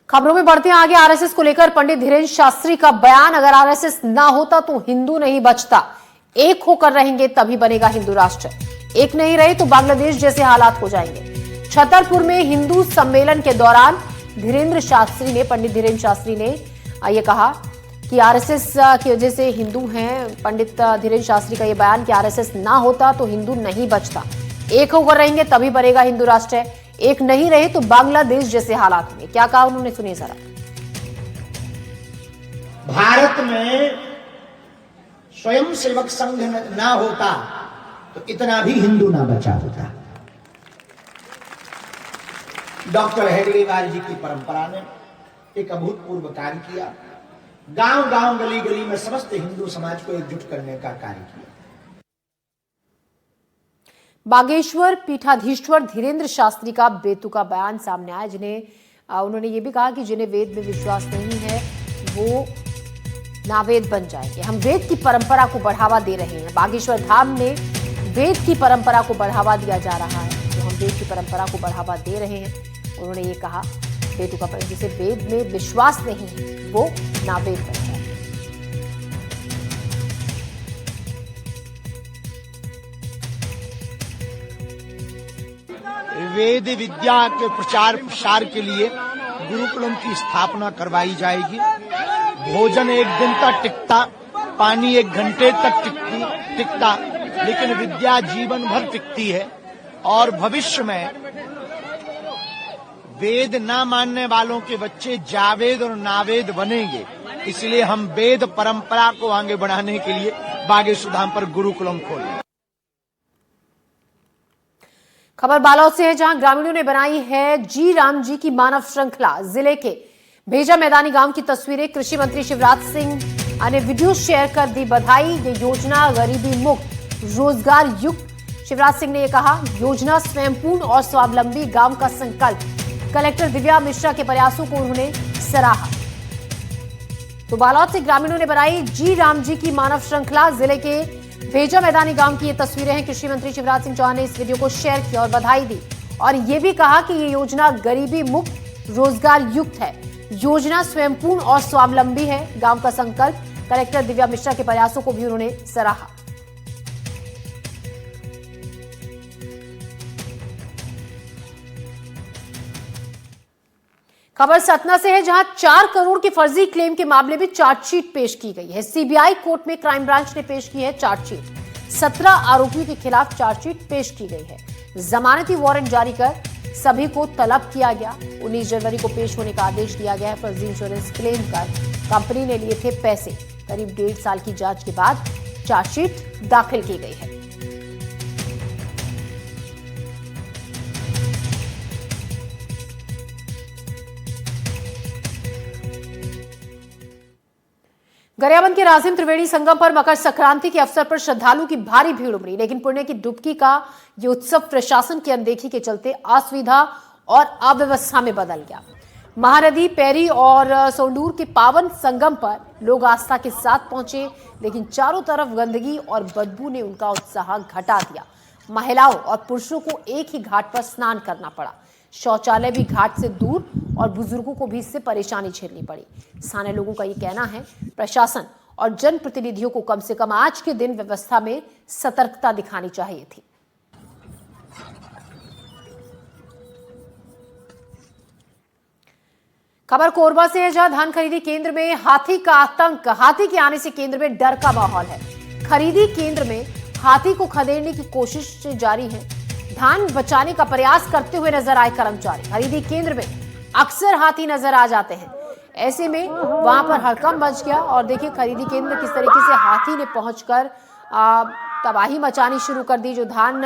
खबरों में बढ़ते हैं आगे। आरएसएस को लेकर पंडित धीरेन्द्र शास्त्री का बयान, अगर आरएसएस ना होता तो हिंदू नहीं बचता, एक होकर रहेंगे तभी बनेगा हिंदू राष्ट्र, एक नहीं रहे तो बांग्लादेश जैसे हालात हो जाएंगे। छतरपुर में हिंदू सम्मेलन के दौरान पंडित धीरेन्द्र शास्त्री ने यह कहा कि आरएसएस की वजह से हिंदू हैं। पंडित धीरेन्द्र शास्त्री का यह बयान कि आरएसएस ना होता तो हिंदू नहीं बचता, एक होकर रहेंगे तभी बनेगा हिंदू राष्ट्र, एक नहीं रहे तो बांग्लादेश जैसे हालात होंगे। क्या कहा उन्होंने, सुनिए जरा। भारत में स्वयं सेवक संघ ना होता तो इतना भी हिंदू ना बचा होता। डॉक्टर हेडगेवार जी की परंपरा ने एक अभूतपूर्व कार्य किया, गांव गांव गली गली में समस्त हिंदू समाज को एकजुट करने का कार्य किया। बागेश्वर पीठाधीश्वर धीरेन्द्र शास्त्री का बेतुका बयान सामने आया, जिन्हें उन्होंने ये भी कहा कि जिन्हें वेद में विश्वास नहीं है वो नावेद बन जाएंगे। हम वेद की परंपरा को बढ़ावा दे रहे हैं। बागेश्वर धाम में वेद की परंपरा को बढ़ावा दिया जा रहा है, तो हम वेद की परंपरा को बढ़ावा दे रहे हैं। उन्होंने ये कहा बेतुका पर जिसे वेद में विश्वास नहीं है वो नावेद बन जाए। वेद विद्या के प्रचार प्रसार के लिए गुरुकुलम की स्थापना करवाई जाएगी। भोजन एक दिन तक टिकता, पानी 1 घंटे तक टिकता, लेकिन विद्या जीवन भर टिकती है। और भविष्य में वेद ना मानने वालों के बच्चे जावेद और नावेद बनेंगे। इसलिए हम वेद परंपरा को आगे बढ़ाने के लिए बागेश्वर धाम पर गुरुकुलम खोले। खबर बालोद से है, जहां ग्रामीणों ने बनाई है जी राम जी की मानव श्रृंखला। जिले के भेजा मैदानी गांव की तस्वीरें कृषि मंत्री शिवराज सिंह ने वीडियो शेयर कर दी बधाई। ये योजना गरीबी मुक्त रोजगार युक्त। शिवराज सिंह ने यह कहा, योजना स्वयंपूर्ण और स्वावलंबी गांव का संकल्प। कलेक्टर दिव्या मिश्रा के प्रयासों को उन्होंने सराहा। तो बालोद से ग्रामीणों ने बनाई जी राम जी की मानव श्रृंखला। जिले के भेजा मैदानी गांव की ये तस्वीरें हैं। कृषि मंत्री शिवराज सिंह चौहान ने इस वीडियो को शेयर किया और बधाई दी, और ये भी कहा कि ये योजना गरीबी मुक्त रोजगार युक्त है। योजना स्वयंपूर्ण और स्वावलंबी है, गांव का संकल्प। कलेक्टर दिव्या मिश्रा के प्रयासों को भी उन्होंने सराहा। खबर सतना से है, जहां 4 करोड़ के फर्जी क्लेम के मामले में चार्जशीट पेश की गई है। सीबीआई कोर्ट में क्राइम ब्रांच ने पेश की है चार्जशीट। 17 आरोपियों के खिलाफ चार्जशीट पेश की गई है। जमानती वारंट जारी कर सभी को तलब किया गया। 19 जनवरी को पेश होने का आदेश दिया गया है। फर्जी इंश्योरेंस क्लेम कर कंपनी ने लिए थे पैसे। करीब 1.5 साल की जांच के बाद चार्जशीट दाखिल की गई है। गरियाबंद के राजिम त्रिवेणी संगम पर मकर संक्रांति के अवसर पर श्रद्धालुओं की भारी भीड़ उमड़ी, लेकिन पुण्य की डुबकी का ये उत्सव प्रशासन की अनदेखी के चलते असुविधा और अव्यवस्था में बदल गया। महानदी पैरी और सोंडूर के पावन संगम पर लोग आस्था के साथ पहुंचे, लेकिन चारों तरफ गंदगी और बदबू ने उनका उत्साह घटा दिया। महिलाओं और पुरुषों को एक ही घाट पर स्नान करना पड़ा। शौचालय भी घाट से दूर और बुजुर्गों को भी इससे परेशानी झेलनी पड़ी। स्थानीय लोगों का ये कहना है, प्रशासन और जनप्रतिनिधियों को कम से कम आज के दिन व्यवस्था में सतर्कता दिखानी चाहिए थी। खबर कोरबा से है, जहां धान खरीदी केंद्र में हाथी का आतंक। हाथी के आने से केंद्र में डर का माहौल है। खरीदी केंद्र में हाथी को खदेड़ने की कोशिश जारी है। धान बचाने का प्रयास करते हुए नजर आए कर्मचारी। खरीदी केंद्र में अक्सर हाथी नजर आ जाते हैं, ऐसे में वहां पर हड़कंप मच गया। और देखिए खरीदी केंद्र में किस तरीके से हाथी ने पहुंचकर तबाही मचानी शुरू कर दी। जो धान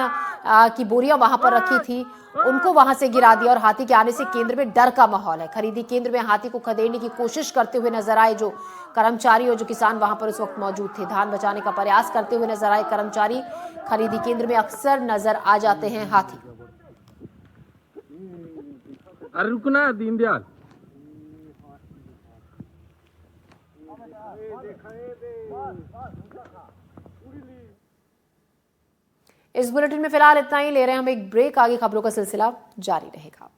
की बोरियां वहां पर रखी थी उनको वहां से गिरा दिया। और हाथी के आने से केंद्र में डर का माहौल है। खरीदी केंद्र में हाथी को खदेड़ने की कोशिश करते हुए नजर आए जो कर्मचारी और जो किसान वहां पर उस वक्त मौजूद थे। धान बचाने का प्रयास करते हुए नजर आए कर्मचारी। खरीदी केंद्र में अक्सर नजर आ जाते हैं हाथी। अरे रुकना दीनदयाल। इस बुलेटिन में फिलहाल इतना ही। ले रहे हैं हम एक ब्रेक, आगे खबरों का सिलसिला जारी रहेगा।